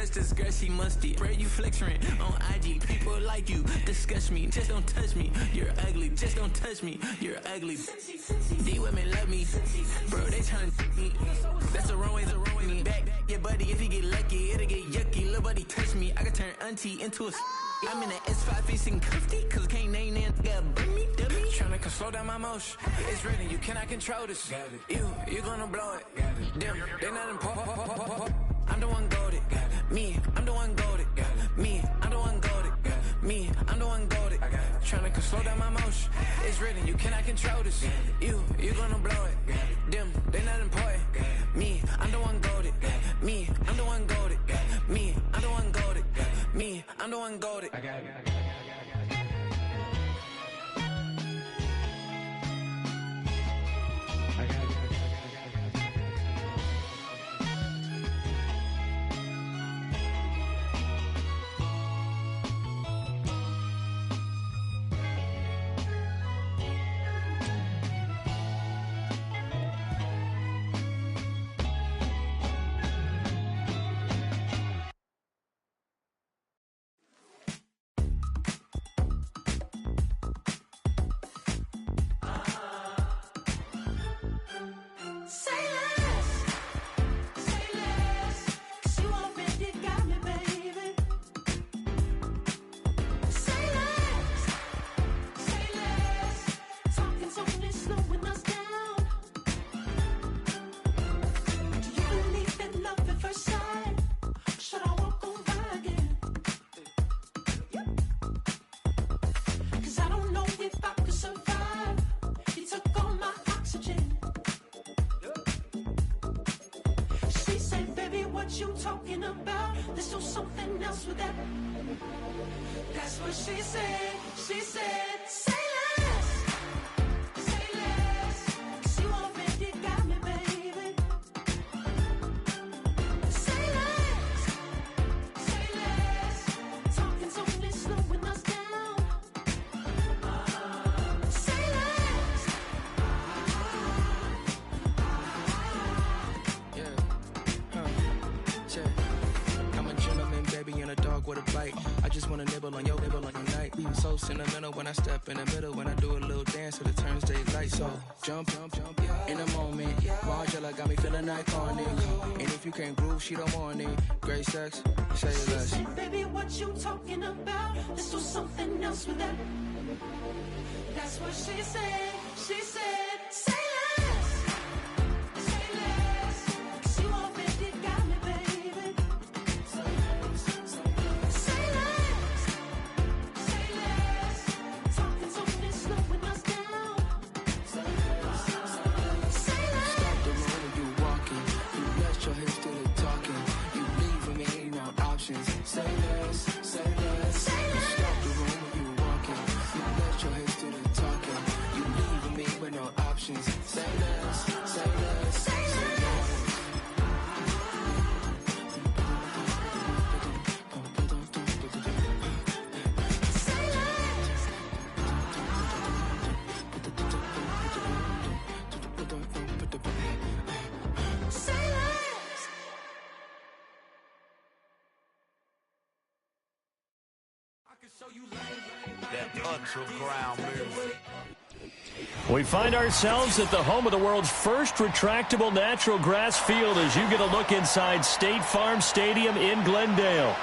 touch this girl, she musty. Bro, you flexing on IG. People like you, disgust me. Just don't touch me, you're ugly. Just don't touch me, you're ugly. These women love me, bro, they tryna me. That's the wrong way, back your buddy, if you get lucky, it'll get yucky. Little buddy touch me, I can turn auntie into a I'm in the S5 facing cuffy, cause can't name that gotta burn me, dummy. Tryna slow down my motion. It's written, you cannot control this. You gonna blow it. Them, they not important. I'm the one goated. Me, I'm the one goated. Me, I'm the one goated. Me, I'm the one goated. Tryna slow down my motion. It's written, you cannot control this. You gonna blow it. Them, they not important. Me, I'm the one goated. Me, I'm the one goated. Me, I'm the one goated. Me, I'm the one goated. I got it. You talking about? Let's do something else with that. That's what she said. She said, say less. Say less. 'Cause you already got me, baby. Say less. Say less. Talking's only slowing us down. Say less. I'm a gentleman, baby, and a dog with a bite. I just wanna nibble on your night. So sentimental when I step in the middle. When I do a little dance, till it turns daylight. So jump, in a moment. Margella got me feeling iconic. And if you can't groove, she don't want it. Great sex, say less. She said, baby, what you talking about? Let's do something else with that. That's what she said. She said, say less. Say less. 'Cause you already got me, baby. Say less. Say less. Talking's only slowing us down. Say less. Stop the road when you walking. You let your hips do the talking. You leaving me no options. Say less, say less. Stop the road when you walking. You let your hips do the talking. You leaving me with no options. Say less, say less, say less. Say less. That underground music. We find ourselves at the home of the world's first retractable natural grass field as you get a look inside State Farm Stadium in Glendale.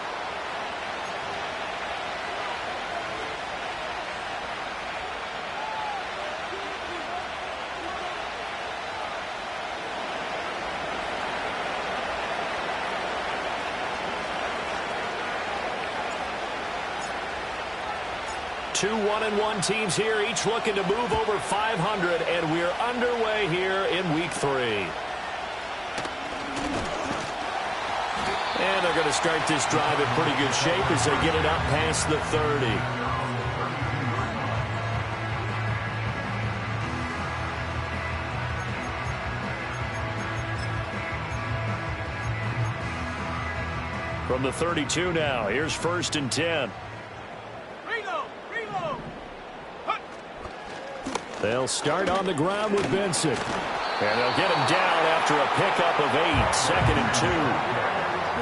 Two 1-1 teams here, each looking to move over 500, and we're underway here in Week 3. And they're going to start this drive in pretty good shape as they get it up past the 30. From the 32 now, here's 1st and 10. They'll start on the ground with Benson. And they'll get him down after a pickup of 8. 2nd and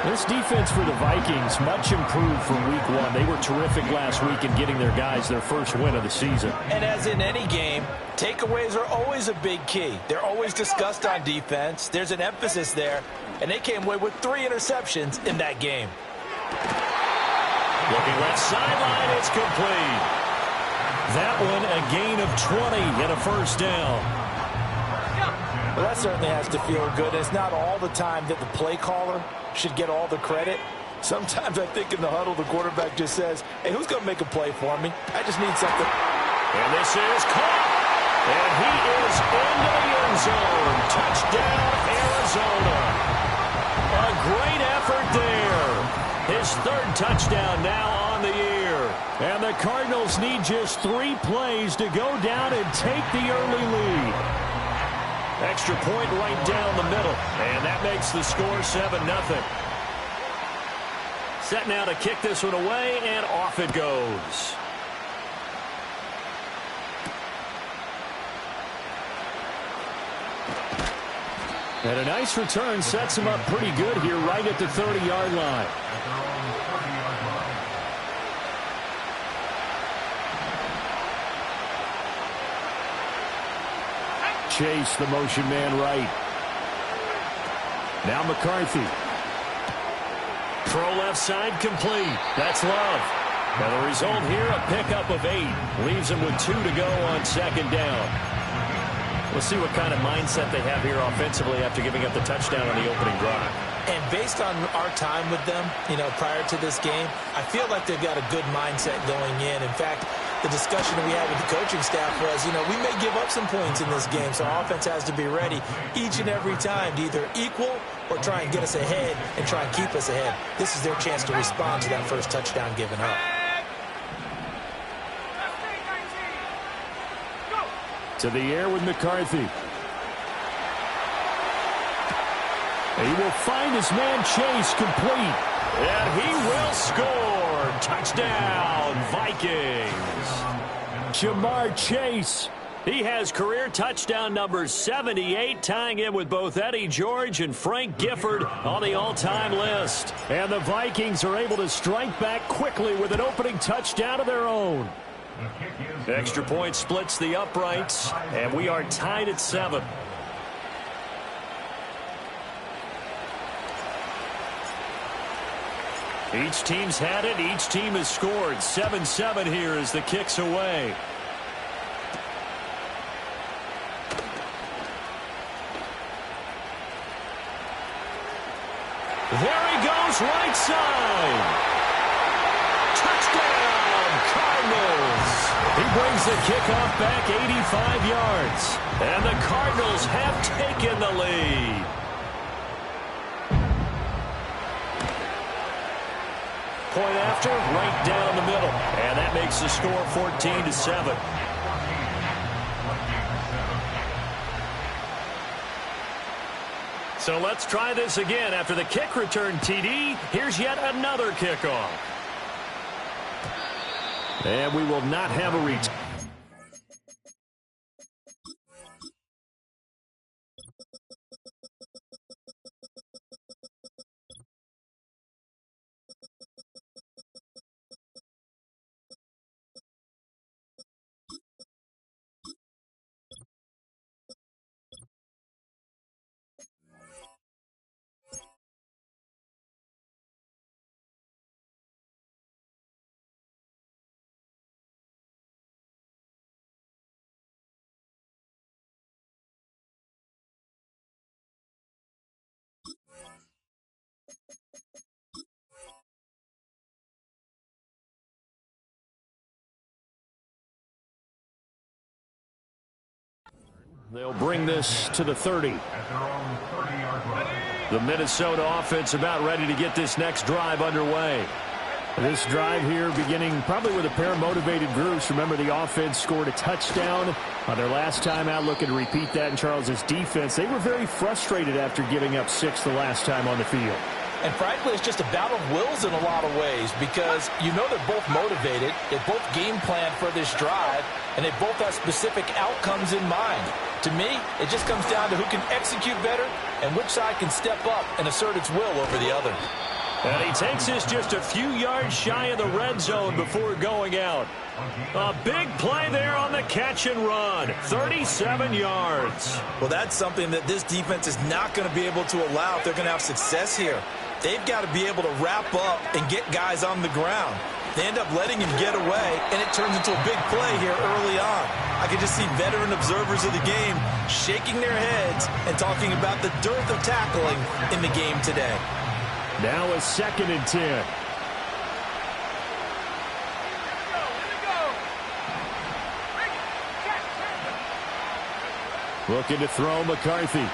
2. This defense for the Vikings, much improved from week one. They were terrific last week in getting their guys their first win of the season. And as in any game, takeaways are always a big key. They're always discussed on defense. There's an emphasis there, and they came away with 3 interceptions in that game. Looking left sideline, it's complete. That one a gain of 20 and a first down. Well, that certainly has to feel good. It's not all the time that the play caller should get all the credit. Sometimes I think in the huddle, the quarterback just says, hey, who's going to make a play for me? I just need something. And this is caught. And he is into the end zone. Touchdown, Arizona. A great effort there. His 3rd touchdown now on the year. And the Cardinals need just 3 plays to go down and take the early lead. Extra point right down the middle. And that makes the score 7-0. Set now to kick this one away, and off it goes. And a nice return sets him up pretty good here right at the 30-yard line. Chase, the motion man right. Now McCarthy. Throw left side complete. That's Love. And the result here, a pickup of 8. Leaves him with 2 to go on 2nd down. We'll see what kind of mindset they have here offensively after giving up the touchdown on the opening drive. And based on our time with them, prior to this game, I feel like they've got a good mindset going in. In fact, the discussion that we had with the coaching staff was, we may give up some points in this game, so our offense has to be ready each and every time to either equal or try and get us ahead and try and keep us ahead. This is their chance to respond to that first touchdown given up. To the air with McCarthy. He will find his man Chase complete. And he will score. Touchdown, Vikings. Jamar Chase. He has career touchdown number 78, tying in with both Eddie George and Frank Gifford on the all-time list. And the Vikings are able to strike back quickly with an opening touchdown of their own. Extra point splits the uprights, and we are tied at 7. Each team's had it. Each team has scored. 7-7 here as the kick's away. There he goes, right side. Touchdown, Cardinals. He brings the kickoff back 85 yards. And the Cardinals have taken the lead. Point after, right down the middle. And that makes the score 14-7. So let's try this again. After the kick return TD, here's yet another kickoff. And we will not have a reach. They'll bring this to the 30. The Minnesota offense about ready to get this next drive underway. This drive here beginning probably with a pair of motivated groups. Remember, the offense scored a touchdown on their last time out, looking to repeat that in Charles's defense. They were very frustrated after giving up 6 the last time on the field. And frankly, it's just a battle of wills in a lot of ways because they're both motivated, they both game plan for this drive, and they both have specific outcomes in mind. To me, it just comes down to who can execute better and which side can step up and assert its will over the other. And he takes us just a few yards shy of the red zone before going out. A big play there on the catch and run. 37 yards. Well, that's something that this defense is not going to be able to allow if they're going to have success here. They've got to be able to wrap up and get guys on the ground. They end up letting him get away, and it turns into a big play here early on. I can just see veteran observers of the game shaking their heads and talking about the dearth of tackling in the game today. Now a 2nd and 10. Looking to throw McCarthy.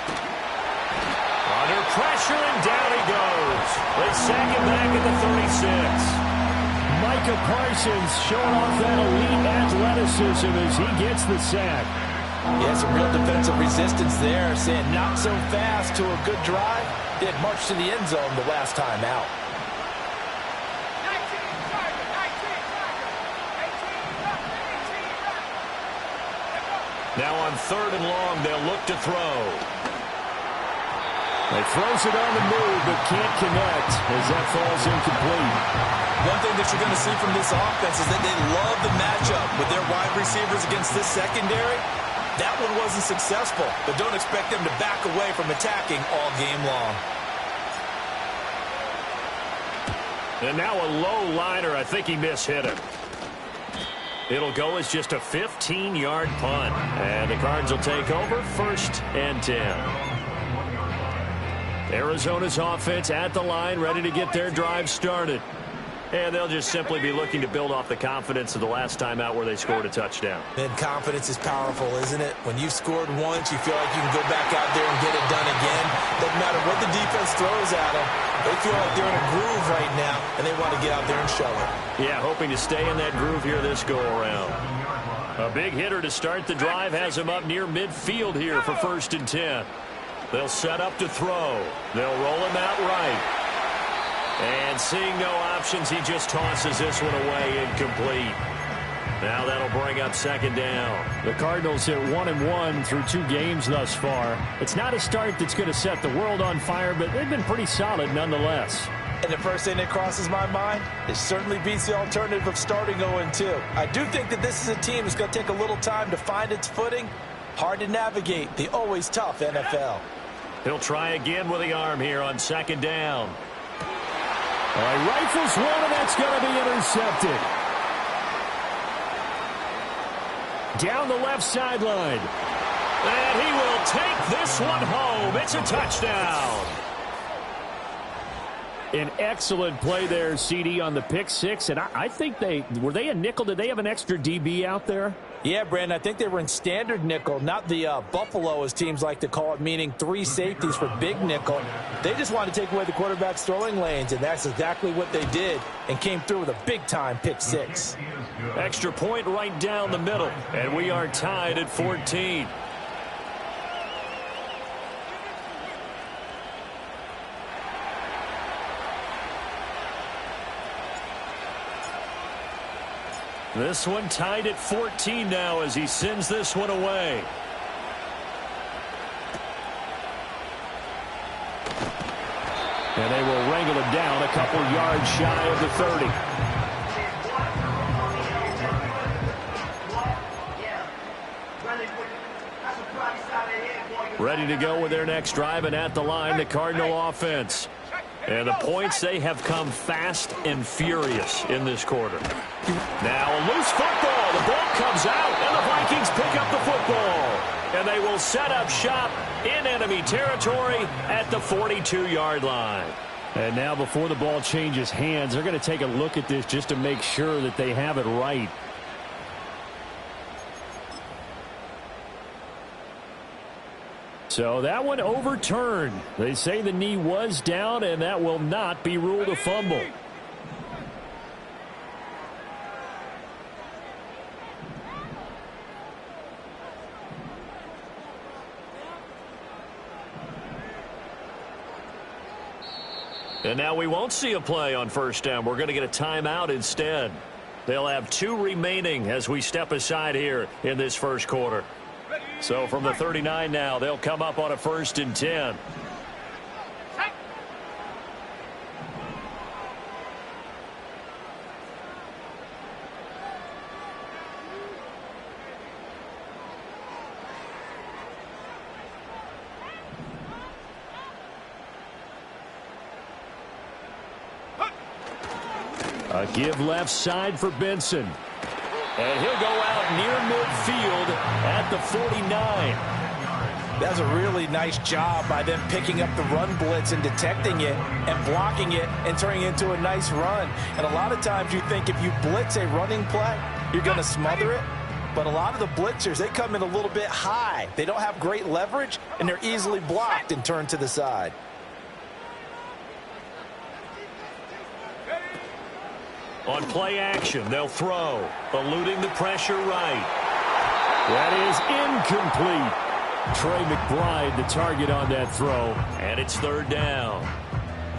Under pressure, and down he goes. They sack him back at the 36. Micah Parsons showing off that elite athleticism as he gets the sack. Yeah, some real defensive resistance there, saying not so fast to a good drive. They had marched to the end zone the last time out. Now on 3rd and long, they'll look to throw. He throws it on the move, but can't connect as that falls incomplete. One thing that you're going to see from this offense is that they love the matchup with their wide receivers against this secondary. That one wasn't successful, but don't expect them to back away from attacking all game long. And now a low liner. I think he mishit him. It'll go as just a 15-yard punt. And the Cards will take over 1st and 10. Arizona's offense at the line, ready to get their drive started. And they'll just simply be looking to build off the confidence of the last time out where they scored a touchdown. And confidence is powerful, isn't it? When you've scored once, you feel like you can go back out there and get it done again. Doesn't matter what the defense throws at them. They feel like they're in a groove right now, and they want to get out there and show it. Yeah, hoping to stay in that groove here this go-around. A big hitter to start the drive has him up near midfield here for 1st and 10. They'll set up to throw. They'll roll him out right. And seeing no options, he just tosses this one away, incomplete. Now that'll bring up 2nd down. The Cardinals hit 1-1 through 2 games thus far. It's not a start that's going to set the world on fire, but they've been pretty solid nonetheless. And the first thing that crosses my mind, it certainly beats the alternative of starting 0-2. I do think that this is a team that's going to take a little time to find its footing. Hard to navigate the always tough NFL. He'll try again with the arm here on 2nd down. All right, rifles one, and that's going to be intercepted. Down the left sideline. And he will take this one home. It's a touchdown. An excellent play there, CD, on the pick six. And I think were they a nickel? Did they have an extra DB out there? Yeah, Brandon, I think they were in standard nickel, not the Buffalo, as teams like to call it, meaning 3 safeties for big nickel. They just wanted to take away the quarterback's throwing lanes, and that's exactly what they did and came through with a big-time pick six. Extra point right down the middle, and we are tied at 14. This one tied at 14 now as he sends this one away. And they will wrangle him down a couple yards shy of the 30. Ready to go with their next drive, and at the line, the Cardinal offense. And the points, they have come fast and furious in this quarter. Now a loose football. The ball comes out, and the Vikings pick up the football. And they will set up shop in enemy territory at the 42-yard line. And now before the ball changes hands, they're going to take a look at this just to make sure that they have it right. So that one overturned. They say the knee was down, and that will not be ruled a fumble. And now we won't see a play on first down. We're going to get a timeout instead. They'll have 2 remaining as we step aside here in this first quarter. So from the 39 now, they'll come up on a 1st and 10. A give left side for Benson. And he'll go out near midfield at the 49. That's a really nice job by them picking up the run blitz and detecting it and blocking it and turning it into a nice run. And a lot of times you think if you blitz a running play, you're going to smother it. But a lot of the blitzers, they come in a little bit high. They don't have great leverage, and they're easily blocked and turned to the side. On play action, they'll throw, eluding the pressure right. That is incomplete. Trey McBride, the target on that throw, and it's 3rd down.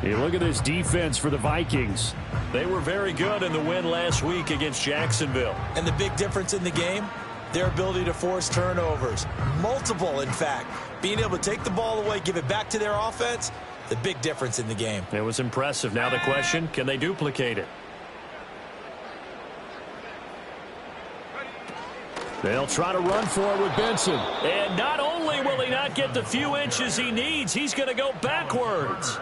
Hey, look at this defense for the Vikings. They were very good in the win last week against Jacksonville. And the big difference in the game, their ability to force turnovers. Multiple, in fact. Being able to take the ball away, give it back to their offense, the big difference in the game. It was impressive. Now the question, can they duplicate it? They'll try to run for it with Benson. And not only will he not get the few inches he needs, he's going to go backwards.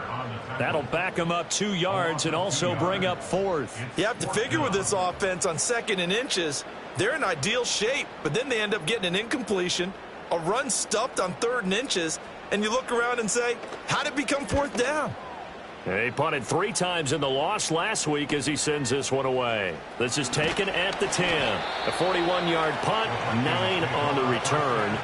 That'll back him up 2 yards and also bring up 4th. You have to figure with this offense on 2nd and inches, they're in ideal shape, but then they end up getting an incompletion, a run stuffed on 3rd and inches, and you look around and say, how did it become 4th down? He punted 3 times in the loss last week as he sends this one away. This is taken at the 10. A 41-yard punt, 9 on the return.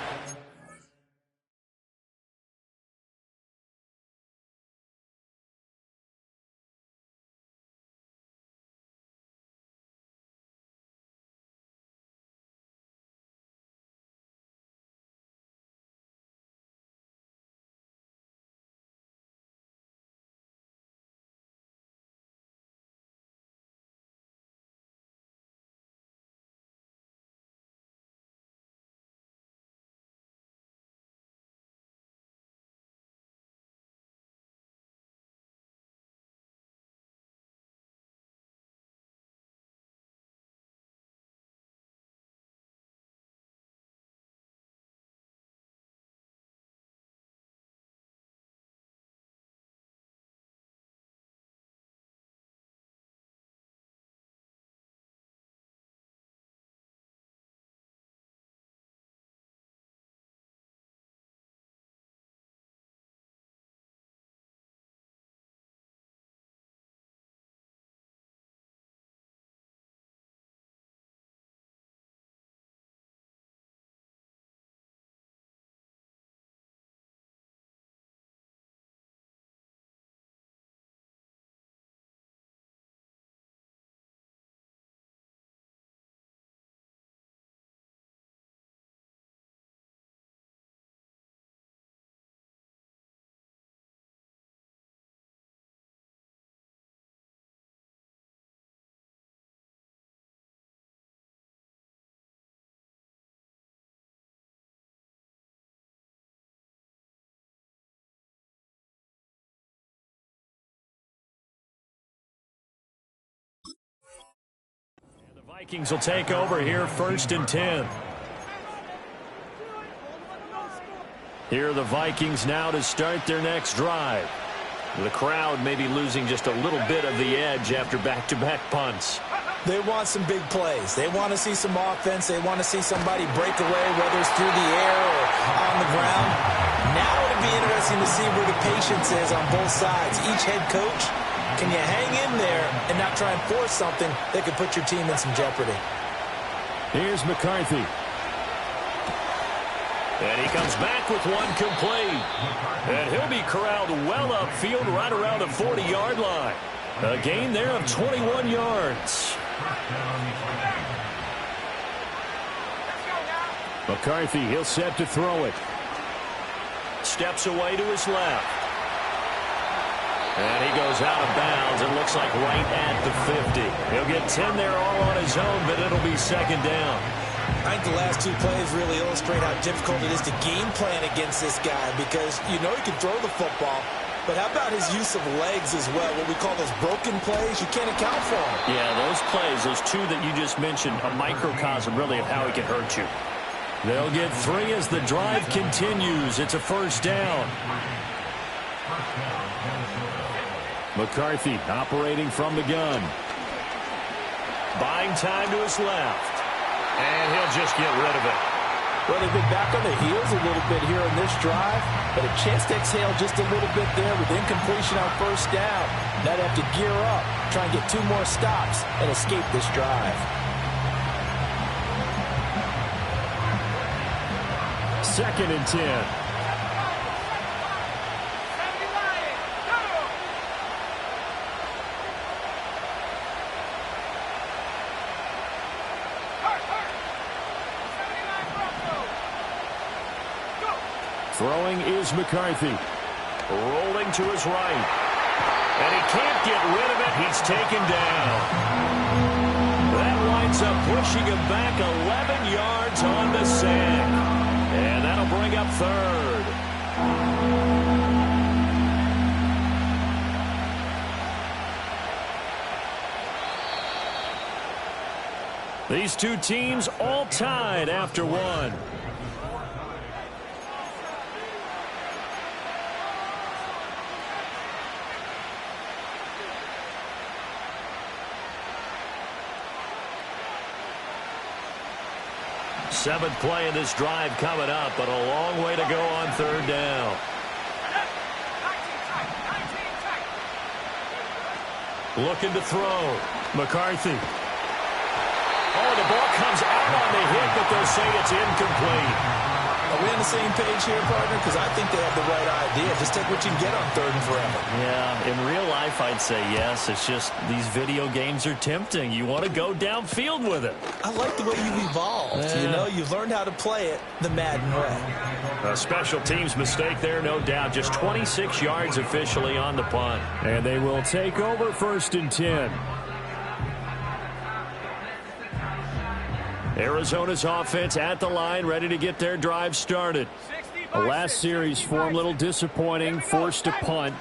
Vikings will take over here, 1st and 10. Here are the Vikings now to start their next drive. The crowd may be losing just a little bit of the edge after back-to-back punts. They want some big plays. They want to see some offense. They want to see somebody break away, whether it's through the air or on the ground. Now it'll be interesting to see where the patience is on both sides. Each head coach, can you hang in there and not try and force something that could put your team in some jeopardy? Here's McCarthy. And he comes back with one complete. And he'll be corralled well upfield right around the 40-yard line. A gain there of 21 yards. McCarthy, he'll set to throw it. Steps away to his left. And he goes out of bounds. It looks like right at the 50. He'll get 10 there all on his own, but it'll be 2nd down. I think the last two plays really illustrate how difficult it is to game plan against this guy because you know he can throw the football, but how about his use of legs as well? What we call those broken plays, you can't account for them. Yeah, those plays, those two that you just mentioned, a microcosm really of how he can hurt you. They'll get 3 as the drive continues. It's a first down. McCarthy operating from the gun. Buying time to his left. And he'll just get rid of it. Well, they've been back on their heels a little bit here in this drive, but a chance to exhale just a little bit there with incompletion on first down. Now they have to gear up, try and get 2 more stops, and escape this drive. Second and 10. Throwing is McCarthy. Rolling to his right. And he can't get rid of it. He's taken down. That winds up pushing him back 11 yards on the sack. And that'll bring up third. These two teams all tied after one. Seventh play in this drive coming up, but a long way to go on third down. Looking to throw. McCarthy. Oh, the ball comes out on the hit, but they'll say it's incomplete. Are we on the same page here, partner? Because I think they have the right idea. Just take what you can get on third and forever. Yeah, in real life, I'd say yes. It's just these video games are tempting. You want to go downfield with it. I like the way you've evolved. Yeah. You know, you've learned how to play it the Madden way. A special teams mistake there, no doubt. Just 26 yards officially on the punt. And they will take over first and 10. Arizona's offense at the line, ready to get their drive started. The last series for them, a little disappointing, forced a punt.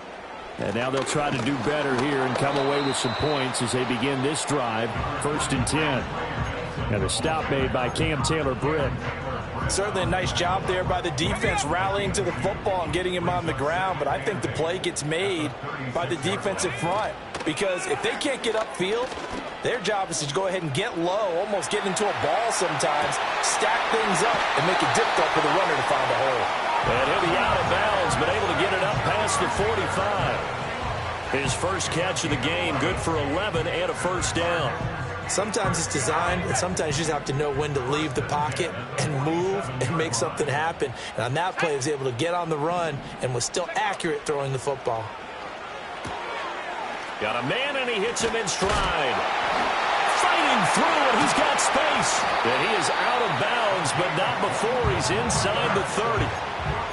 And now they'll try to do better here and come away with some points as they begin this drive, first and 10. And a stop made by Cam Taylor-Britt. Certainly a nice job there by the defense rallying to the football and getting him on the ground, but I think the play gets made by the defensive front because if they can't get upfield, their job is to go ahead and get low, almost get into a ball sometimes, stack things up, and make it difficult for the runner to find a hole. And he'll be out of bounds, but able to get it up past the 45. His first catch of the game, good for 11 and a first down. Sometimes it's designed, and sometimes you just have to know when to leave the pocket and move and make something happen. And on that play, he was able to get on the run and was still accurate throwing the football. Got a man, and he hits him in stride. Fighting through, and he's got space. And he is out of bounds, but not before he's inside the 30.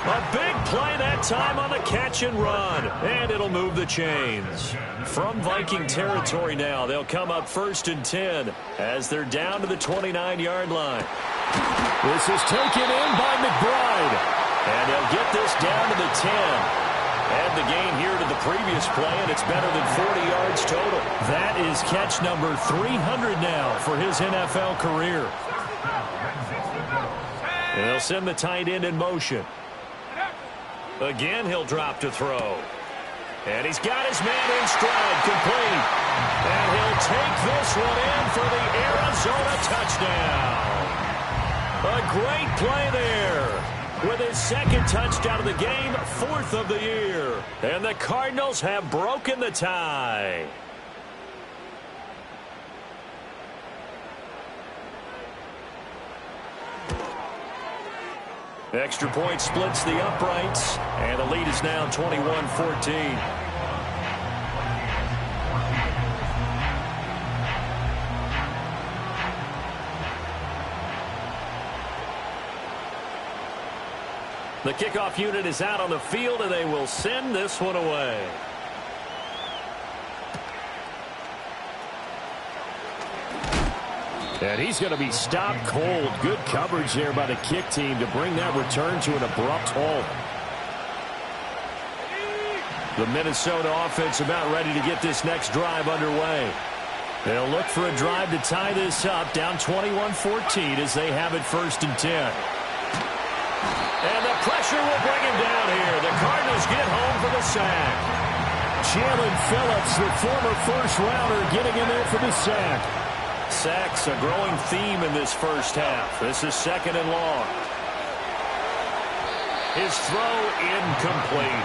A big play that time on the catch and run. And it'll move the chains. From Viking territory now, they'll come up first and 10 as they're down to the 29-yard line. This is taken in by McBride. And they'll get this down to the 10. Add the gain here to the previous play, and it's better than 40 yards total. That is catch number 300 now for his NFL career. And they'll send the tight end in motion. Again, he'll drop to throw. And he's got his man in stride, complete. And he'll take this one in for the Arizona touchdown. A great play there. With his second touchdown of the game, 4th of the year. And the Cardinals have broken the tie. Extra point splits the uprights, and the lead is now 21-14. The kickoff unit is out on the field, and they will send this one away. And he's going to be stopped cold. Good coverage there by the kick team to bring that return to an abrupt halt. The Minnesota offense about ready to get this next drive underway. They'll look for a drive to tie this up, down 21-14 as they have it 1st and 10. And the pressure will bring him down here. The Cardinals get home for the sack. Jalen Phillips, the former first-rounder, getting in there for the sack. Sacks a growing theme in this first half. This is 2nd and long. His throw incomplete.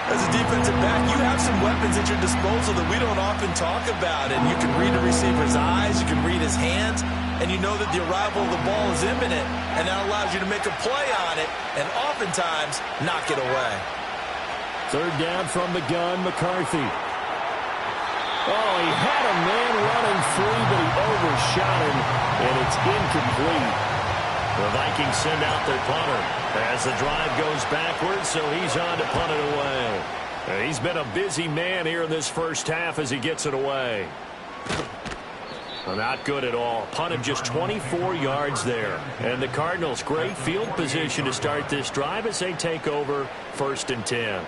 As a defensive back, you have some weapons at your disposal that we don't often talk about. And you can read a receiver's eyes, you can read his hands, and you know that the arrival of the ball is imminent. And that allows you to make a play on it and oftentimes knock it away. 3rd down from the gun, McCarthy. Oh, he had a man running free, but he overshot him, and it's incomplete. The Vikings send out their punter as the drive goes backwards, so he's on to punt it away. He's been a busy man here in this first half as he gets it away. Well, not good at all. Punt of just 24 yards there. And the Cardinals, great field position to start this drive as they take over 1st and 10.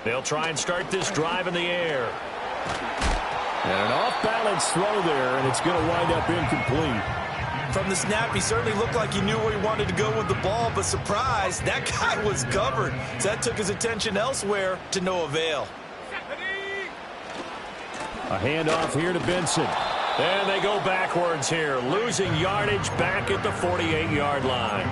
They'll try and start this drive in the air. And an off-balance throw there, and it's going to wind up incomplete. From the snap, he certainly looked like he knew where he wanted to go with the ball, but surprise, that guy was covered. So that took his attention elsewhere to no avail. A handoff here to Benson. And they go backwards here, losing yardage back at the 48-yard line.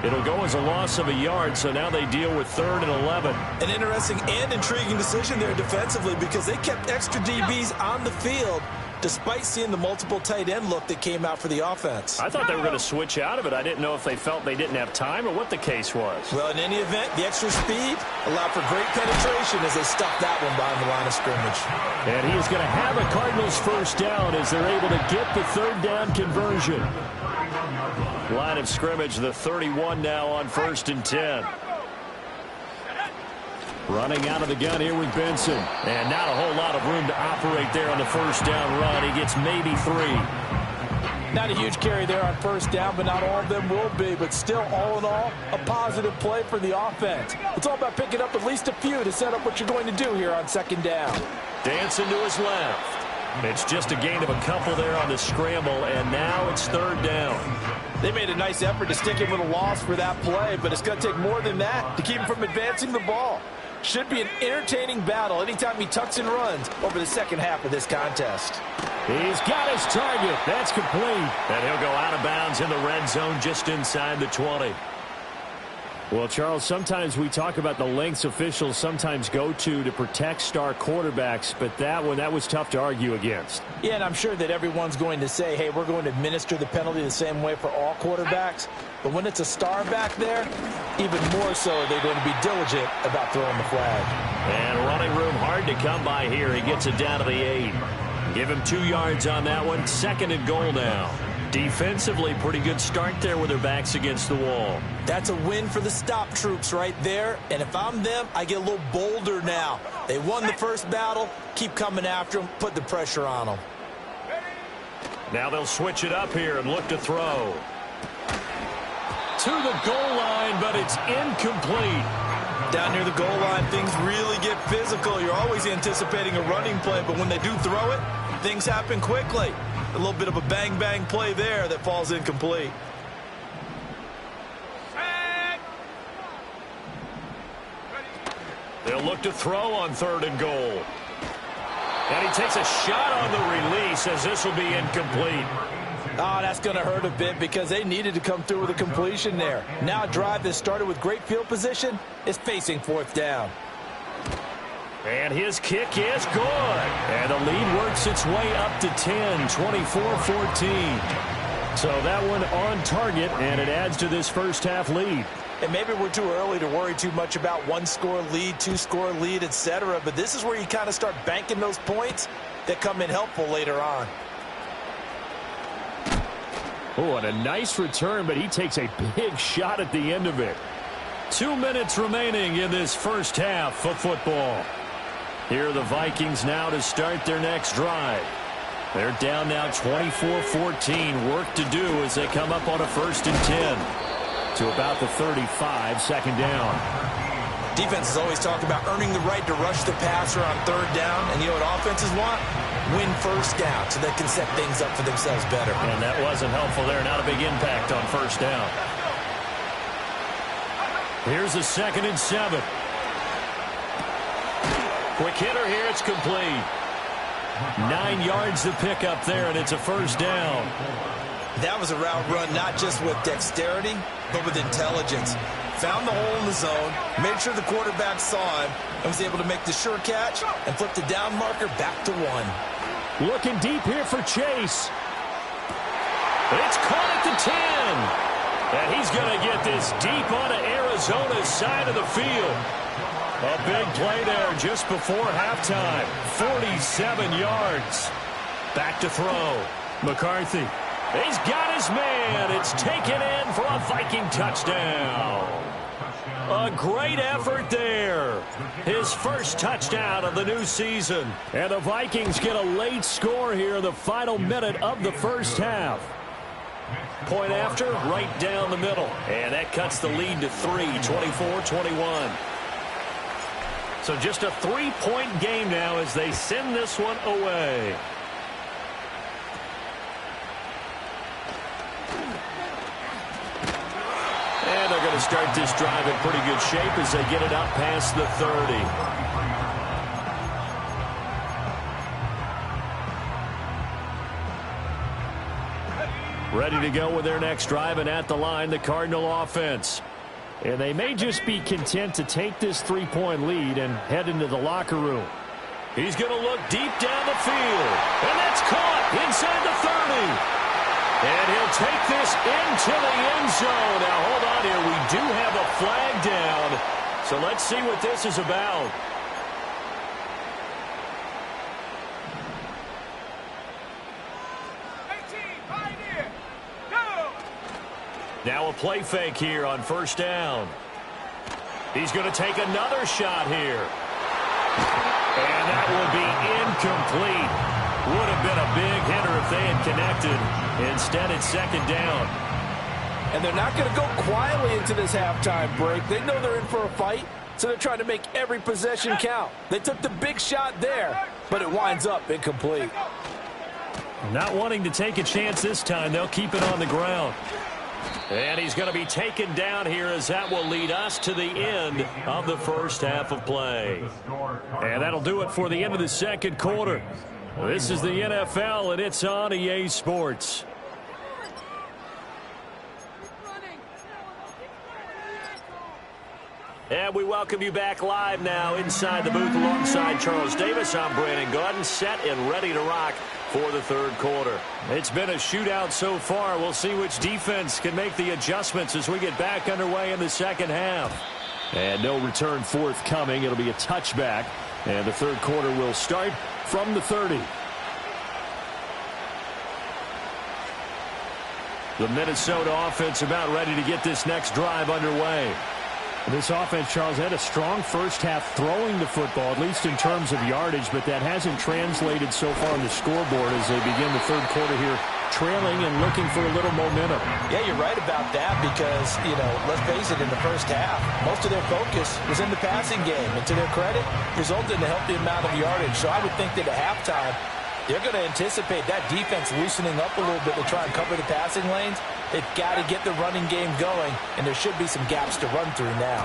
It'll go as a loss of a yard, so now they deal with 3rd and 11. An interesting and intriguing decision there defensively because they kept extra DBs on the field despite seeing the multiple tight end look that came out for the offense. I thought they were going to switch out of it. I didn't know if they felt they didn't have time or what the case was. Well, in any event, the extra speed allowed for great penetration as they stuffed that one behind the line of scrimmage. And he is going to have a Cardinals 1st down as they're able to get the 3rd down conversion. Line of scrimmage, the 31 now on 1st and 10. Running out of the gun here with Benson. And not a whole lot of room to operate there on the 1st down run. He gets maybe 3. Not a huge carry there on 1st down, but not all of them will be. But still, all in all, a positive play for the offense. It's all about picking up at least a few to set up what you're going to do here on 2nd down. Dancing to his left. It's just a gain of a couple there on the scramble, and now it's 3rd down. They made a nice effort to stick him with a loss for that play, but it's going to take more than that to keep him from advancing the ball. Should be an entertaining battle anytime he tucks and runs over the 2nd half of this contest. He's got his target. That's complete. And he'll go out of bounds in the red zone just inside the 20. Well, Charles, sometimes we talk about the lengths officials sometimes go to protect star quarterbacks, but that was tough to argue against. Yeah, and I'm sure that everyone's going to say, hey, we're going to administer the penalty the same way for all quarterbacks. But when it's a star back there, even more so are they going to be diligent about throwing the flag. And running room hard to come by here. He gets it down to the 8. Give him 2 yards on that one. 2nd and goal now. Defensively, pretty good start there with their backs against the wall. That's a win for the stop troops right there. And if I'm them, I get a little bolder now. They won the first battle. Keep coming after them. Put the pressure on them. Now they'll switch it up here and look to throw. To the goal line, but it's incomplete. Down near the goal line, things really get physical. You're always anticipating a running play, but when they do throw it, things happen quickly. A little bit of a bang-bang play there that falls incomplete. They'll look to throw on 3rd and goal. And he takes a shot on the release as this will be incomplete. Oh, that's going to hurt a bit because they needed to come through with a completion there. Now a drive that started with great field position is facing 4th down. And his kick is good. And the lead works its way up to 10, 24-14. So that one on target, and it adds to this first half lead. And maybe we're too early to worry too much about 1-score lead, 2-score lead, etc. But this is where you kind of start banking those points that come in helpful later on. Oh, and a nice return, but he takes a big shot at the end of it. 2 minutes remaining in this first half of football. Here are the Vikings now to start their next drive. They're down now 24-14. Work to do as they come up on a 1st and 10 to about the 35, second down. Defenses always talk about earning the right to rush the passer on 3rd down, and you know what offenses want? Win 1st down so they can set things up for themselves better. And that wasn't helpful there. Not a big impact on 1st down. Here's a 2nd and 7. Quick hitter here. It's complete. 9 yards to pick up there, and it's a 1st down. That was a route run not just with dexterity, but with intelligence. Found the hole in the zone, made sure the quarterback saw him, and was able to make the sure catch and flip the down marker back to 1. Looking deep here for Chase. It's caught at the 10. And he's going to get this deep onto Arizona's side of the field. A big play there just before halftime. 47 yards. Back to throw. McCarthy. He's got his man. It's taken in for a Viking touchdown. A great effort there. His first touchdown of the new season. And the Vikings get a late score here in the final minute of the 1st half. Point after, right down the middle. And that cuts the lead to 3, 24-21. So just a 3-point game now as they send this one away. And they're going to start this drive in pretty good shape as they get it up past the 30. Ready to go with their next drive, and at the line, the Cardinal offense. And they may just be content to take this 3-point lead and head into the locker room. He's going to look deep down the field. And that's caught inside the 30. And he'll take this into the end zone. Now, hold on here. We do have a flag down. So let's see what this is about. Now a play fake here on 1st down. He's going to take another shot here. And that will be incomplete. Would have been a big hitter if they had connected. Instead, it's 2nd down. And they're not going to go quietly into this halftime break. They know they're in for a fight, so they're trying to make every possession count. They took the big shot there, but it winds up incomplete. Not wanting to take a chance this time. They'll keep it on the ground. And he's going to be taken down here as that will lead us to the end of the 1st half of play. And that'll do it for the end of the 2nd quarter. This is the NFL, and it's on EA Sports. And we welcome you back live now inside the booth alongside Charles Davis. I'm Brandon Gaudin, set and ready to rock for the 3rd quarter. It's been a shootout so far. We'll see which defense can make the adjustments as we get back underway in the 2nd half. And no return forthcoming. It'll be a touchback. And the 3rd quarter will start from the 30. The Minnesota offense about ready to get this next drive underway. This offense, Charles, had a strong first half throwing the football, at least in terms of yardage, but that hasn't translated so far on the scoreboard as they begin the 3rd quarter here, trailing and looking for a little momentum. Yeah, you're right about that because, you know, let's face it, in the first half, most of their focus was in the passing game. And to their credit, resulted in a healthy amount of yardage. So I would think that at halftime, they're going to anticipate that defense loosening up a little bit to try and cover the passing lanes. They've got to get the running game going, and there should be some gaps to run through now.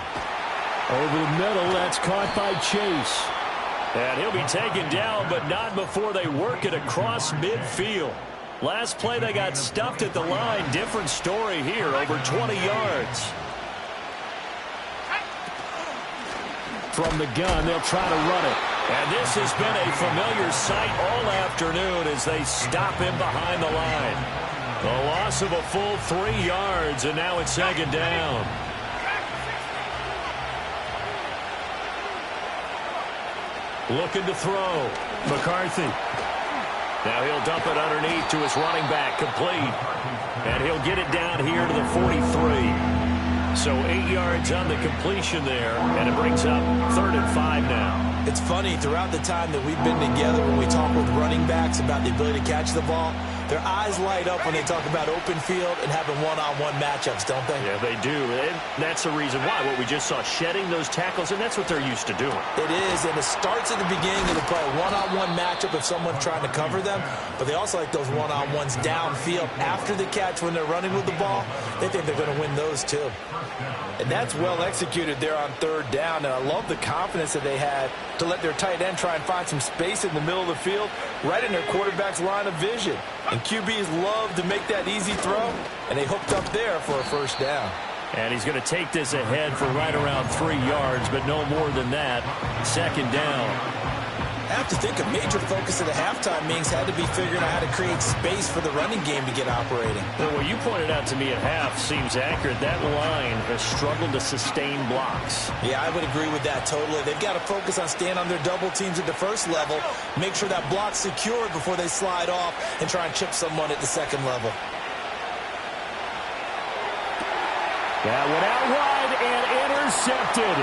Over the middle, that's caught by Chase. And he'll be taken down, but not before they work it across midfield. Last play, they got stuffed at the line. Different story here, over 20 yards. From the gun, they'll try to run it. And this has been a familiar sight all afternoon as they stop him behind the line. The loss of a full 3 yards, and now it's 2nd down. Looking to throw. McCarthy. Now he'll dump it underneath to his running back, complete. And he'll get it down here to the 43. So 8 yards on the completion there, and it brings up 3rd and 5 now. It's funny, throughout the time that we've been together, when we talk with running backs about the ability to catch the ball, their eyes light up when they talk about open field and having one-on-one matchups, don't they? Yeah, they do. And that's the reason why. What we just saw, shedding those tackles, and that's what they're used to doing. It is, and it starts at the beginning of the play. One-on-one matchup if someone's trying to cover them, but they also like those one-on-ones downfield after the catch when they're running with the ball. They think they're going to win those too. And that's well executed there on 3rd down, and I love the confidence that they had to let their tight end try and find some space in the middle of the field, right in their quarterback's line of vision. And QBs love to make that easy throw, and they hooked up there for a 1st down. And he's going to take this ahead for right around 3 yards, but no more than that. 2nd down. I have to think a major focus of the halftime meetings had to be figuring out how to create space for the running game to get operating. Well, what you pointed out to me at half seems accurate. That line has struggled to sustain blocks. Yeah, I would agree with that totally. They've got to focus on staying on their double teams at the 1st level, make sure that block's secured before they slide off and try and chip someone at the 2nd level. That went out wide and intercepted.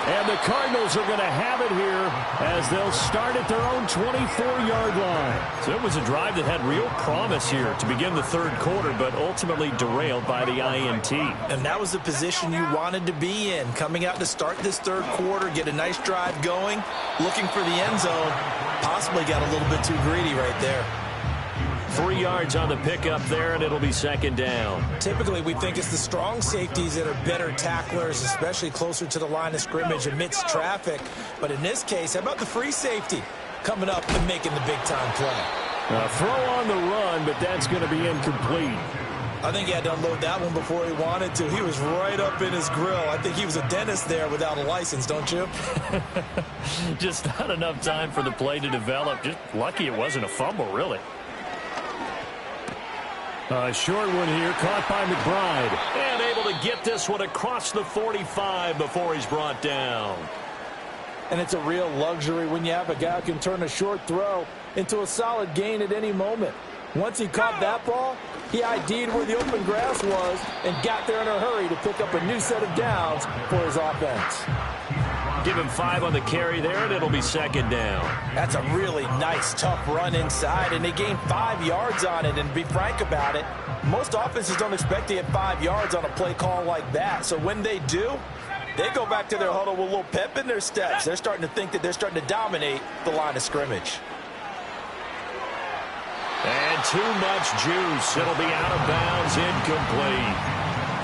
And the Cardinals are going to have it here as they'll start at their own 24-yard line. So it was a drive that had real promise here to begin the 3rd quarter, but ultimately derailed by the INT. And that was the position you wanted to be in. Coming out to start this 3rd quarter, get a nice drive going, looking for the end zone. Possibly got a little bit too greedy right there. 3 yards on the pickup there, and it'll be 2nd down. Typically, we think it's the strong safeties that are better tacklers, especially closer to the line of scrimmage amidst traffic. But in this case, how about the free safety coming up and making the big-time play? Throw on the run, but that's going to be incomplete. I think he had to unload that one before he wanted to. He was right up in his grill. I think he was a dentist there without a license, don't you? Just not enough time for the play to develop. Just lucky it wasn't a fumble, really. A short one here, caught by McBride. And able to get this one across the 45 before he's brought down. And it's a real luxury when you have a guy who can turn a short throw into a solid gain at any moment. Once he caught that ball, he ID'd where the open grass was and got there in a hurry to pick up a new set of downs for his offense. Give him 5 on the carry there, and it'll be 2nd down. That's a really nice, tough run inside, and they gained 5 yards on it. And to be frank about it, most offenses don't expect to get 5 yards on a play call like that. So when they do, they go back to their huddle with a little pep in their steps. They're starting to think that they're starting to dominate the line of scrimmage. And too much juice. It'll be out of bounds, incomplete.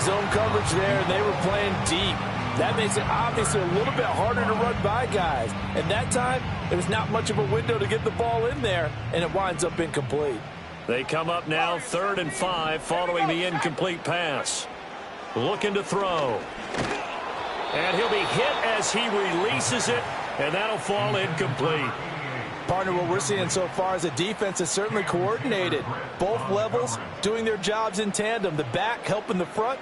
Zone coverage there, and they were playing deep. That makes it obviously a little bit harder to run by guys. And that time, there's not much of a window to get the ball in there, and it winds up incomplete. They come up now 3rd and 5 following the incomplete pass. Looking to throw. And he'll be hit as he releases it, and that'll fall incomplete. Partner, what we're seeing so far is the defense is certainly coordinated. Both levels doing their jobs in tandem. The back helping the front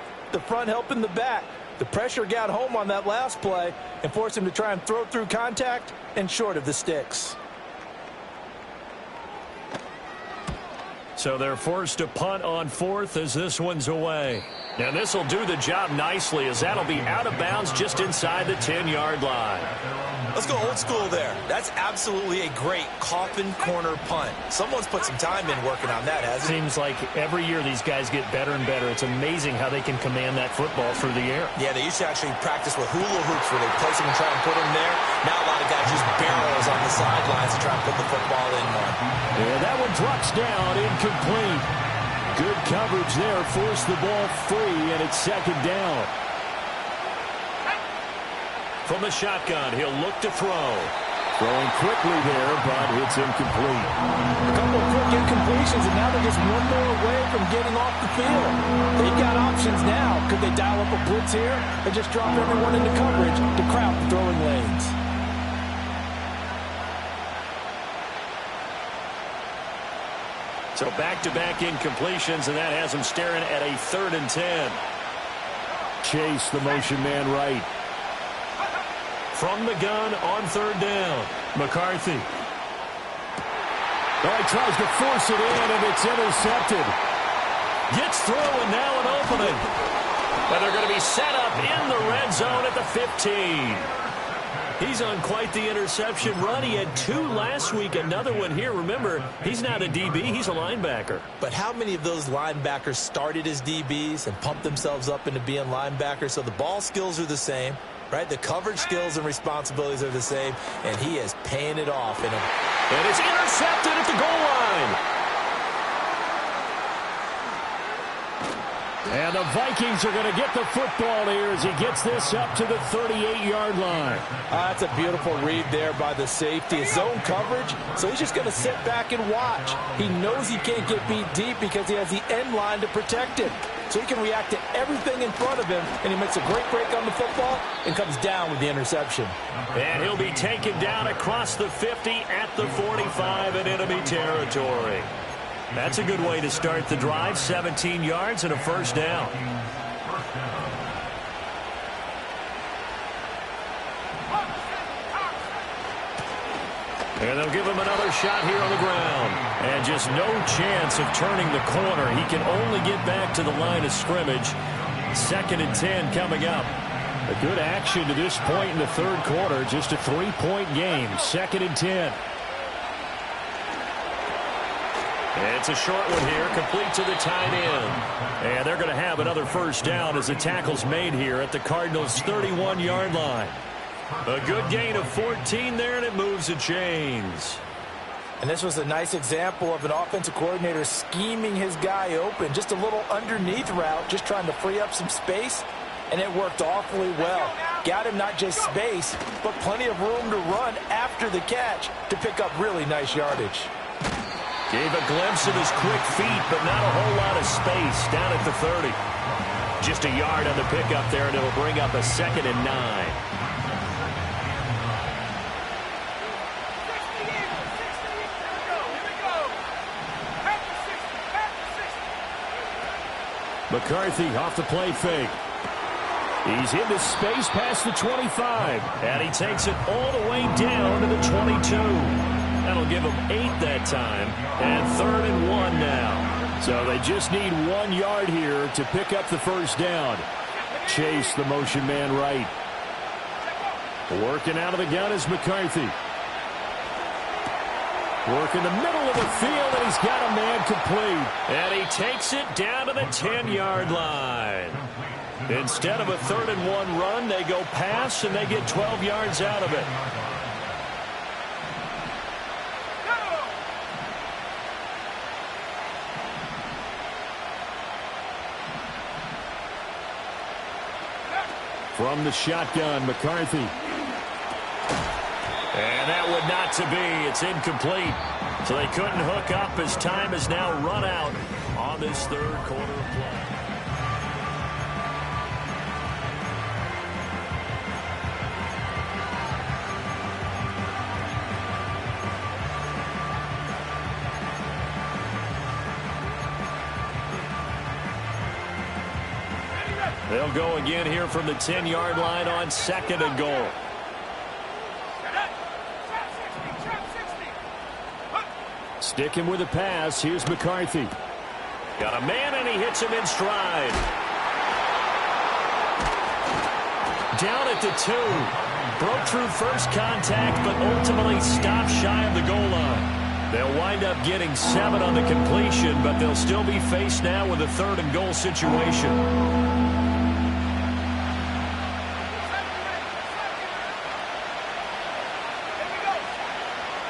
helping the back. The pressure got home on that last play and forced him to try and throw through contact and short of the sticks. So they're forced to punt on 4th as this one's away. And this will do the job nicely as that'll be out of bounds just inside the 10-yard line. Let's go old school there. That's absolutely a great coffin corner punt. Someone's put some time in working on that, hasn't it? Seems like every year these guys get better and better. It's amazing how they can command that football through the air. Yeah, they used to actually practice with hula hoops where they place them and try and put them there. Now a lot of guys use barrels on the sidelines to try and put the football in there. Yeah, that one drops down, incomplete. Good coverage there, forced the ball free, and it's 2nd down. From the shotgun, he'll look to throw. Throwing quickly there, but it's incomplete. A couple of quick incompletions, and now they're just one more away from getting off the field. They've got options now. Could they dial up a blitz here or just drop everyone into coverage to crowd the throwing lanes? So back-to-back incompletions, and that has him staring at a 3rd and 10. Chase, the motion man right. From the gun on 3rd down. McCarthy. Oh, he tries to force it in, and it's intercepted. Gets through, and now an opening. And they're going to be set up in the red zone at the 15. He's on quite the interception run. He had 2 last week, another one here. Remember, he's not a DB, he's a linebacker. But how many of those linebackers started as DBs and pumped themselves up into being linebackers? So the ball skills are the same, right? The coverage skills and responsibilities are the same, and he is paying it off. And it's intercepted at the goal line. And the Vikings are going to get the football here as he gets this up to the 38-yard line. That's a beautiful read there by the safety. His zone coverage, so he's just going to sit back and watch. He knows he can't get beat deep because he has the end line to protect him. So he can react to everything in front of him, and he makes a great break on the football and comes down with the interception. And he'll be taken down across the 50 at the 45 in enemy territory. That's a good way to start the drive. 17 yards and a first down. And they'll give him another shot here on the ground. And just no chance of turning the corner. He can only get back to the line of scrimmage. 2nd and 10 coming up. A good action to this point in the third quarter. Just a 3-point game. 2nd and 10. It's a short one here, complete to the tight end. And they're going to have another first down as the tackle's made here at the Cardinals' 31-yard line. A good gain of 14 there, and it moves the chains. And this was a nice example of an offensive coordinator scheming his guy open. Just a little underneath route, just trying to free up some space, and it worked awfully well. Got him not just space, but plenty of room to run after the catch to pick up really nice yardage. Gave a glimpse of his quick feet, but not a whole lot of space down at the 30. Just a yard on the pickup there, and it'll bring up a 2nd and 9. McCarthy off the play fake. He's into space past the 25. And he takes it all the way down to the 22. That'll give him 8 that time. And 3rd and 1 now. So they just need 1 yard here to pick up the first down. Chase, the motion man right. Working out of the gun is McCarthy. Working the middle of the field, and he's got a man complete. And he takes it down to the 10-yard line. Instead of a 3rd and 1 run, they go pass, and they get 12 yards out of it. From the shotgun, McCarthy. And that would not to be. It's incomplete. So they couldn't hook up as time has now run out on this third quarter of play. They'll go again here from the 10-yard line on 2nd and goal. Sticking with the pass, here's McCarthy. Got a man, and he hits him in stride. Down at the 2. Broke through first contact, but ultimately stopped shy of the goal line. They'll wind up getting 7 on the completion, but they'll still be faced now with a 3rd and goal situation.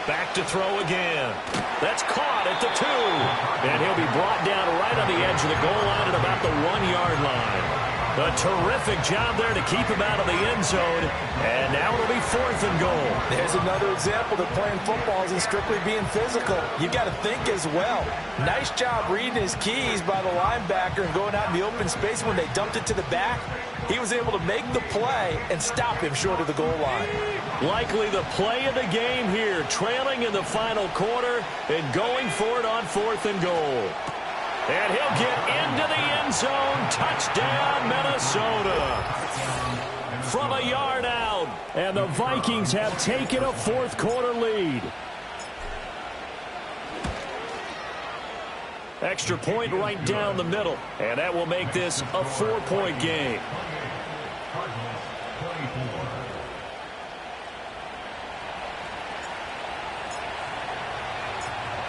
Back to throw again. That's caught at the 2. And he'll be brought down right on the edge of the goal line at about the 1-yard line. A terrific job there to keep him out of the end zone. And now it'll be 4th and goal. There's another example that playing football isn't strictly being physical. You got to think as well. Nice job reading his keys by the linebacker and going out in the open space. When they dumped it to the back, he was able to make the play and stop him short of the goal line. Likely the play of the game here, trailing in the final quarter and going for it on 4th and goal. And he'll get into the end zone. Touchdown, Minnesota. From a yard out. And the Vikings have taken a 4th quarter lead. Extra point right down the middle. And that will make this a 4-point game.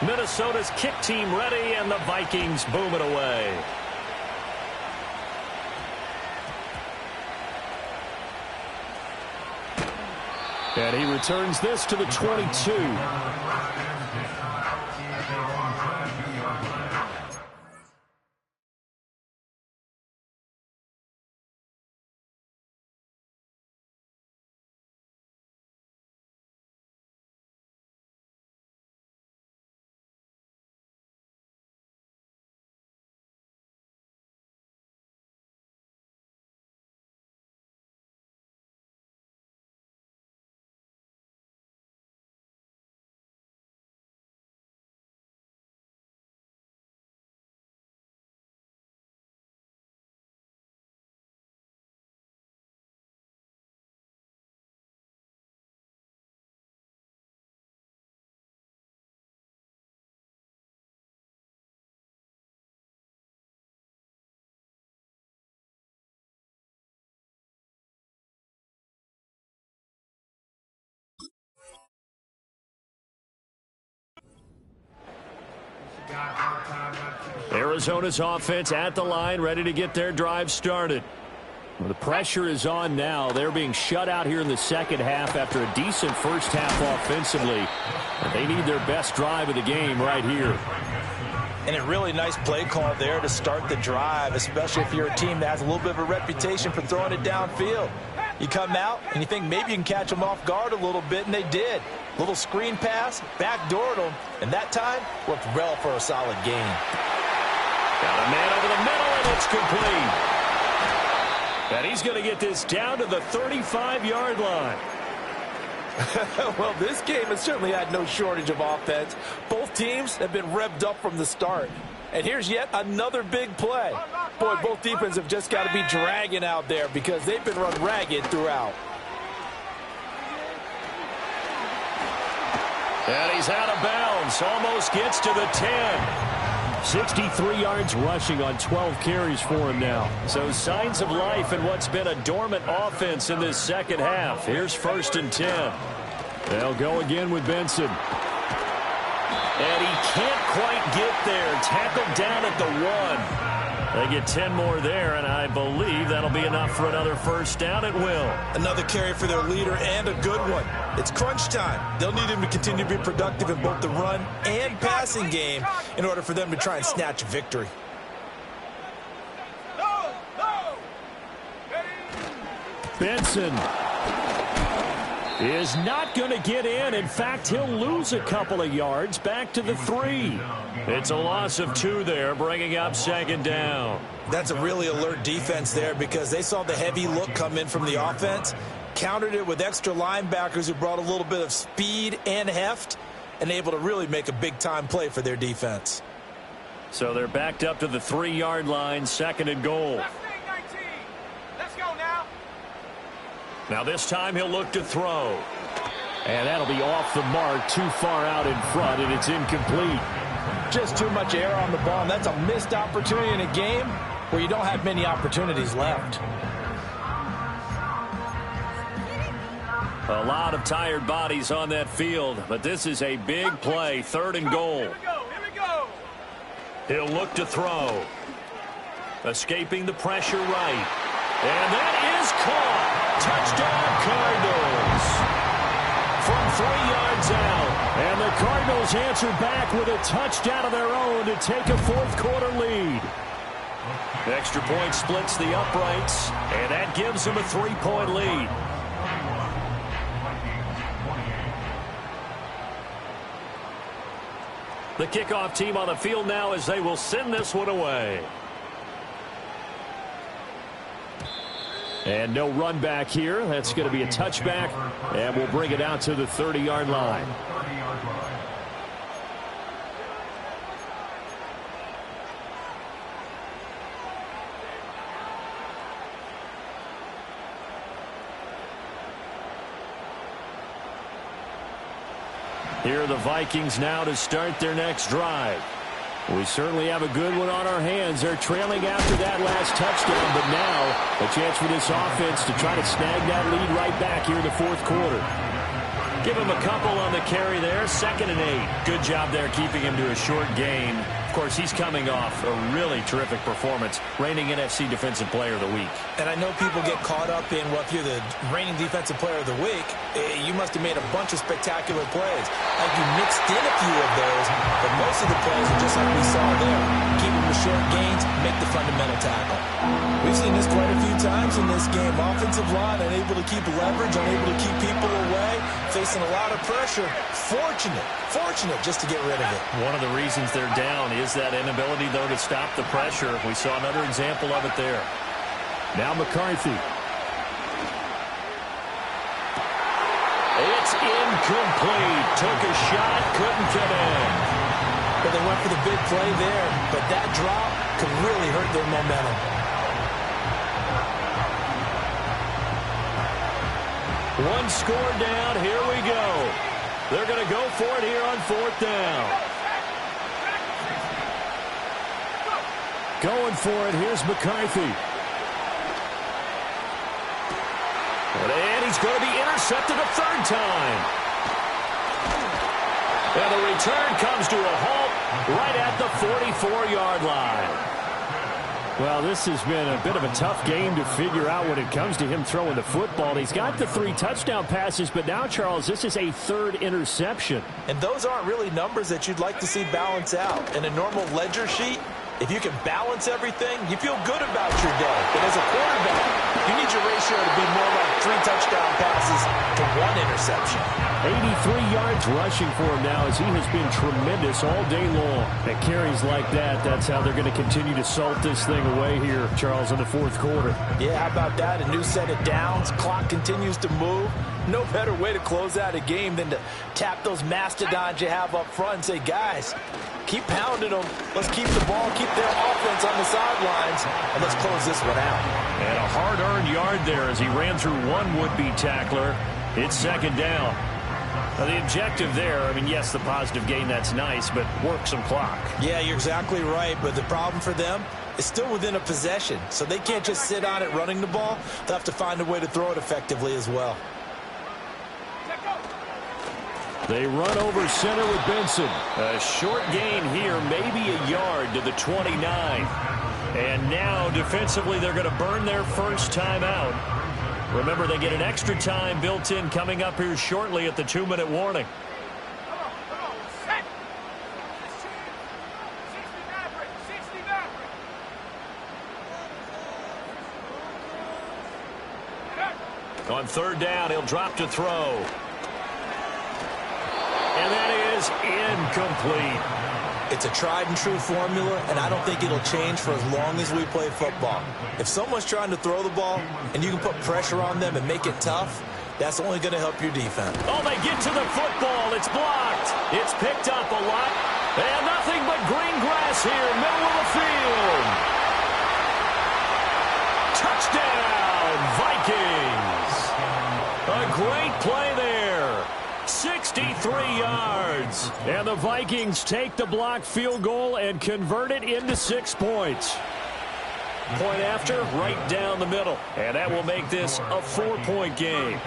Minnesota's kick team ready, and the Vikings boom it away. And he returns this to the 22. Arizona's offense at the line, ready to get their drive started. Well, the pressure is on now. They're being shut out here in the second half after a decent first half offensively. They need their best drive of the game right here. And a really nice play call there to start the drive, especially if you're a team that has a little bit of a reputation for throwing it downfield. You come out and you think maybe you can catch them off guard a little bit, and they did. Little screen pass, backdoored them, and that time worked well for a solid gain. Got a man over the middle, and it's complete. And he's going to get this down to the 35-yard line. Well, this game has certainly had no shortage of offense. Both teams have been revved up from the start. And here's yet another big play. Boy, both defenses have just got to be dragging out there because they've been run ragged throughout. And he's out of bounds. Almost gets to the 10. 63 yards rushing on 12 carries for him now. So signs of life in what's been a dormant offense in this second half. Here's 1st and 10. They'll go again with Benson. And he can't quite get there. Tackled down at the 1. They get 10 more there, and I believe that'll be enough for another first down at will. Another carry for their leader, and a good one. It's crunch time. They'll need him to continue to be productive in both the run and passing game in order for them to try and snatch a victory. Benson is not going to get in. In fact, he'll lose a couple of yards back to the 3. It's a loss of 2 there, bringing up 2nd down. That's a really alert defense there because they saw the heavy look come in from the offense, countered it with extra linebackers who brought a little bit of speed and heft, and able to really make a big-time play for their defense. So they're backed up to the 3-yard line, 2nd and goal. Let's go now. Now this time he'll look to throw. And that'll be off the mark, too far out in front, and it's incomplete. Just too much air on the ball, and that's a missed opportunity in a game where you don't have many opportunities left. A lot of tired bodies on that field, but this is a big play, 3rd and goal. Here we go. He'll look to throw. Escaping the pressure right. And that is caught. Touchdown, Cardinals. From 3 yards out. And the Cardinals answer back with a touchdown of their own to take a 4th quarter lead. Extra point splits the uprights, and that gives them a 3-point lead. The kickoff team on the field now as they will send this one away. And no run back here. That's going to be a touchback, and we'll bring it out to the 30-yard line. Here are the Vikings now to start their next drive. We certainly have a good one on our hands. They're trailing after that last touchdown, but now a chance for this offense to try to snag that lead right back here in the fourth quarter. Give him a couple on the carry there. 2nd and 8. Good job there keeping him to a short gain. Of course, he's coming off a really terrific performance, reigning NFC Defensive Player of the Week. And I know people get caught up in, well, if you're the reigning Defensive Player of the Week, you must have made a bunch of spectacular plays. Like you mixed in a few of those, but most of the plays are just like we saw there. Keep them to short gains, make the fundamental tackle. We've seen this quite a few times in this game. Offensive line unable to keep leverage, unable to keep people away, facing a lot of pressure. Fortunate just to get rid of it. One of the reasons they're down is that inability, though, to stop the pressure. We saw another example of it there. Now McCarthy. It's incomplete. Took a shot, couldn't get in. But they went for the big play there, but that drop could really hurt their momentum. One score down. Here we go. They're going to go for it here on 4th down. Going for it. Here's McCarthy. And he's going to be intercepted a 3rd time. And the return comes to a halt right at the 44-yard line. Well, this has been a bit of a tough game to figure out when it comes to him throwing the football. He's got the 3 touchdown passes, but now, Charles, this is a 3rd interception. And those aren't really numbers that you'd like to see balance out. In a normal ledger sheet, if you can balance everything, you feel good about your day. But as a quarterback, you need your ratio to be more like 3 touchdown passes to 1 interception. 83 yards rushing for him now as he has been tremendous all day long. At carries like that, that's how they're going to continue to salt this thing away here, Charles, in the fourth quarter. Yeah, how about that? A new set of downs. Clock continues to move. No better way to close out a game than to tap those mastodons you have up front and say, guys, keep pounding them. Let's keep the ball, keep their offense on the sidelines, and let's close this one out. And a hard-earned yard there as he ran through one would-be tackler. It's 2nd down. Now, the objective there, I mean, yes, the positive gain, that's nice, but work some clock. Yeah, you're exactly right, but the problem for them is still within a possession, so they can't just sit on it running the ball. They'll have to find a way to throw it effectively as well. They run over center with Benson. A short gain here, maybe a yard to the 29. And now, defensively, they're going to burn their first time out. Remember, they get an extra time built in coming up here shortly at the 2-minute warning. On 3rd down, he'll drop to throw. And that is incomplete. It's a tried-and-true formula, and I don't think it'll change for as long as we play football. If someone's trying to throw the ball and you can put pressure on them and make it tough, that's only going to help your defense. Oh, they get to the football. It's blocked. It's picked up a lot. And nothing but green grass here, middle of the field. Touchdown, Vikings. A great play there. 63 yards. And the Vikings take the blocked field goal and convert it into 6 points. Point after, right down the middle. And that will make this a 4-point game.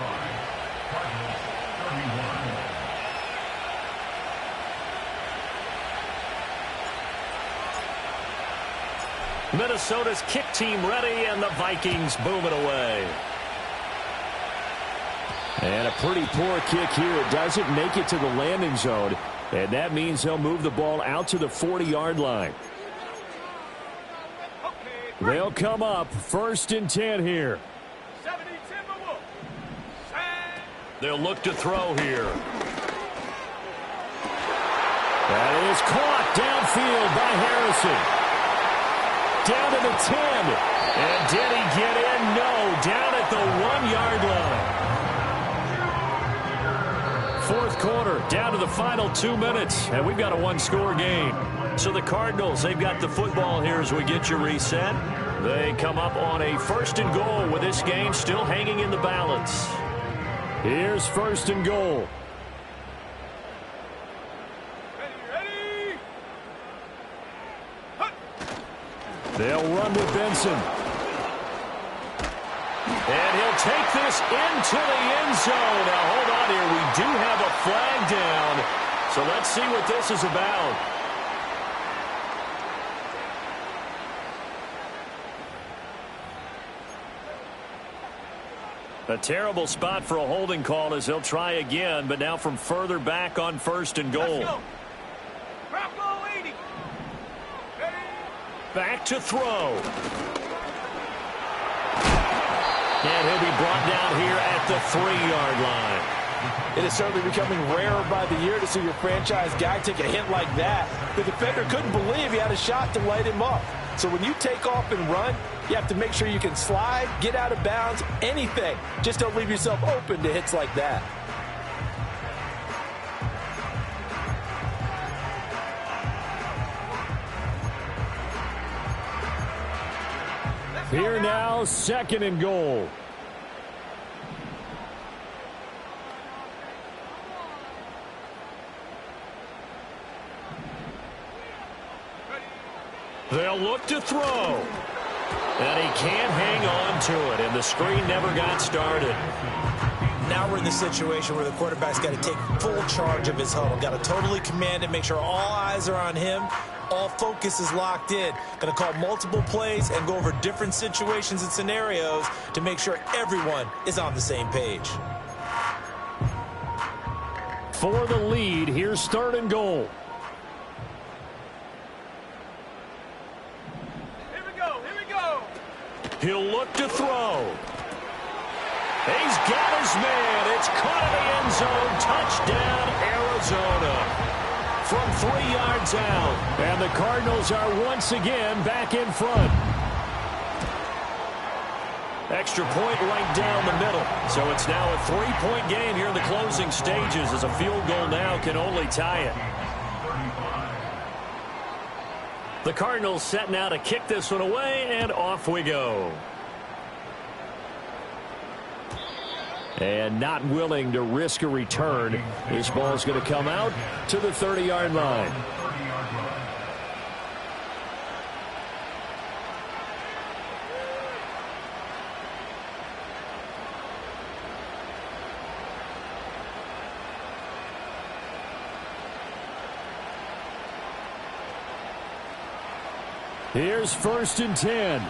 Minnesota's kick team ready, and the Vikings boom it away. And a pretty poor kick here. It doesn't make it to the landing zone. And that means they'll move the ball out to the 40-yard line. They'll come up 1st and 10 here. They'll look to throw here. That is caught downfield by Harrison. Down to the 10. And did he get in? No. Down at the 1-yard line. 4th quarter, down to the final 2 minutes, and we've got a 1-score game. So the Cardinals, they've got the football here as we get you reset. They come up on a 1st and goal with this game still hanging in the balance. Here's 1st and goal. They'll run with Benson. And he'll take this into the end zone. Now, hold on here. We do have a flag down. So let's see what this is about. A terrible spot for a holding call as he'll try again, but now from further back on 1st and goal. Back to throw. And he'll be brought down here at the 3-yard line. It is certainly becoming rarer by the year to see your franchise guy take a hit like that. The defender couldn't believe he had a shot to light him up. So when you take off and run, you have to make sure you can slide, get out of bounds, anything. Just don't leave yourself open to hits like that. Here now, 2nd and goal. They'll look to throw. And he can't hang on to it, and the screen never got started. Now we're in the situation where the quarterback's got to take full charge of his huddle. Got to totally command it, make sure all eyes are on him. All focus is locked in. Going to call multiple plays and go over different situations and scenarios to make sure everyone is on the same page. For the lead, here's 3rd and goal. He'll look to throw. He's got his man. It's caught in the end zone. Touchdown, Arizona. From 3 yards out. And the Cardinals are once again back in front. Extra point right down the middle. So it's now a 3-point game here in the closing stages as a field goal now can only tie it. The Cardinals set now to kick this one away, and off we go. And not willing to risk a return. This ball is going to come out to the 30-yard line. Here's 1st and 10.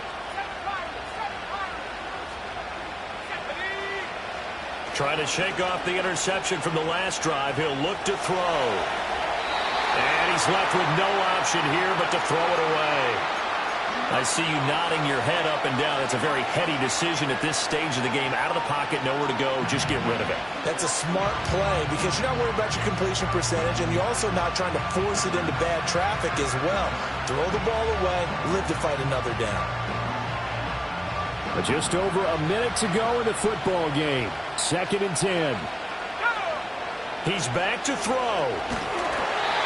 Trying to shake off the interception from the last drive. He'll look to throw. And he's left with no option here but to throw it away. I see you nodding your head up and down. It's a very heady decision at this stage of the game. Out of the pocket, nowhere to go. Just get rid of it. That's a smart play because you're not worried about your completion percentage, and you're also not trying to force it into bad traffic as well. Throw the ball away, live to fight another down. Just over a minute to go in the football game. 2nd and 10. He's back to throw.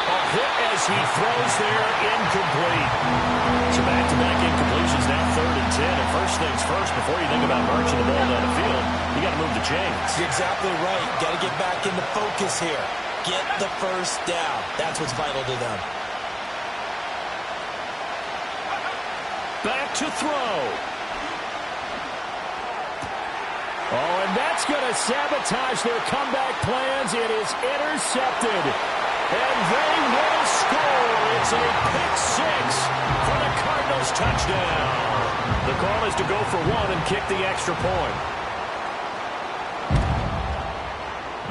A hit as he throws there, incomplete. So back-to-back incompletions, now 3rd and 10. And first things first, before you think about marching the ball down the field, you got to move the chains. You're exactly right. Got to get back into focus here. Get the first down. That's what's vital to them. Back to throw. Oh, and that's going to sabotage their comeback plans. It is intercepted. And they will score. It's a pick 6 for the Cardinals touchdown. The call is to go for 1 and kick the extra point.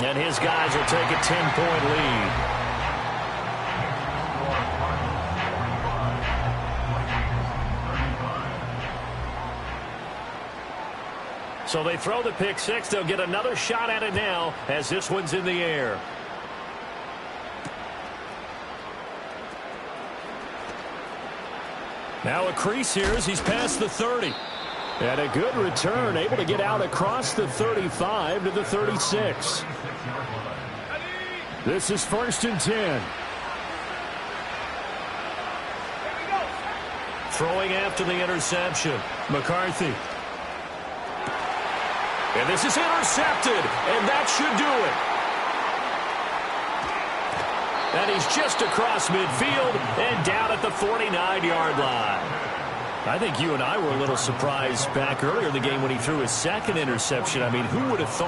And his guys will take a 10-point lead. So they throw the pick 6. They'll get another shot at it now as this one's in the air. Now a crease here as he's past the 30. And a good return, able to get out across the 35 to the 36. This is 1st and 10. Throwing after the interception, McCarthy. And this is intercepted, and that should do it. And he's just across midfield and down at the 49-yard line. I think you and I were a little surprised back earlier in the game when he threw his second interception. I mean, who would have thought